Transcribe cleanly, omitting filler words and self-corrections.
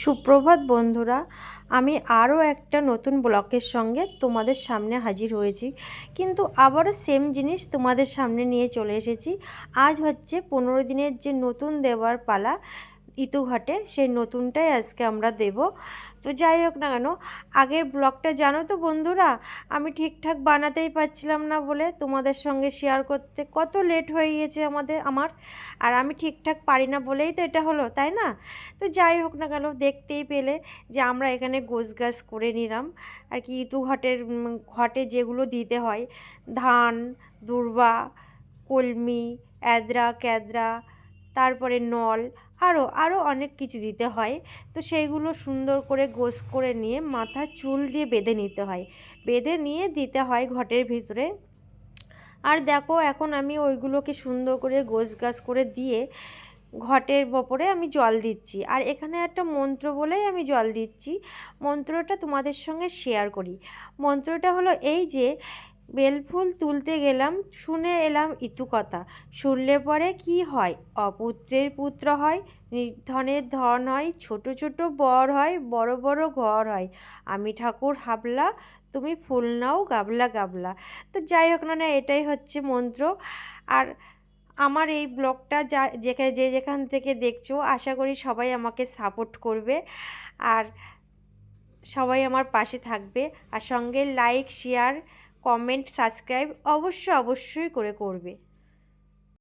সুপ্রভাত বন্ধুরা, আমি আরও একটা নতুন ব্লগের সঙ্গে তোমাদের সামনে হাজির হয়েছি। কিন্তু আবারও সেম জিনিস তোমাদের সামনে নিয়ে চলে এসেছি। আজ হচ্ছে 15 দিনের যে নতুন দেওয়ার পালা ইতুঘাটে, সেই নতুনটাই আজকে আমরা দেব। তো যাই হোক না কেন, আগের ব্লগটা জানো তো বন্ধুরা, আমি ঠিকঠাক বানাতেই পারছিলাম না বলে তোমাদের সঙ্গে শেয়ার করতে কত লেট হয়ে গিয়েছে আমার। আর আমি ঠিকঠাক পারি না বলেই তো এটা হলো, তাই না? তো যাই হোক না কেন, দেখতেই পেলে যে আমরা এখানে গোছগাছ করে নিলাম আর কি। ঘটে যেগুলো দিতে হয়, ধান, দূর্বা, কলমি, অ্যাদ্রা ক্যাদ্রা, তারপরে নল, আরও অনেক কিছু দিতে হয়। তো সেইগুলো সুন্দর করে গোছ করে নিয়ে মাথার চুল দিয়ে বেঁধে নিতে হয়, বেঁধে নিয়ে দিতে হয় ঘটের ভিতরে। আর দেখো, এখন আমি ওইগুলোকে সুন্দর করে গোছগাছ করে দিয়ে ঘটের ওপরে আমি জল দিচ্ছি। আর এখানে একটা মন্ত্র বলেই আমি জল দিচ্ছি। মন্ত্রটা তোমাদের সঙ্গে শেয়ার করি। মন্ত্রটা হলো এই যে, বেলফুল তুলতে গেলাম, শুনে এলাম ইতু কথা, শুনলে পরে কি হয়, অপুত্রের পুত্র হয়, নির্ধনের ধন হয়, ছোট ছোট বর হয়, বড় বড় ঘর হয়, আমি ঠাকুর হাবলা, তুমি ফুল নাও গাবলা গাবলা। তো যাই হোক না, এটাই হচ্ছে মন্ত্র। আর আমার এই ব্লগটা যে যেখান থেকে দেখছো, আশা করি সবাই আমাকে সাপোর্ট করবে আর সবাই আমার পাশে থাকবে। আর সঙ্গে লাইক, শেয়ার, কমেন্ট, সাবস্ক্রাইব অবশ্যই করে করবে।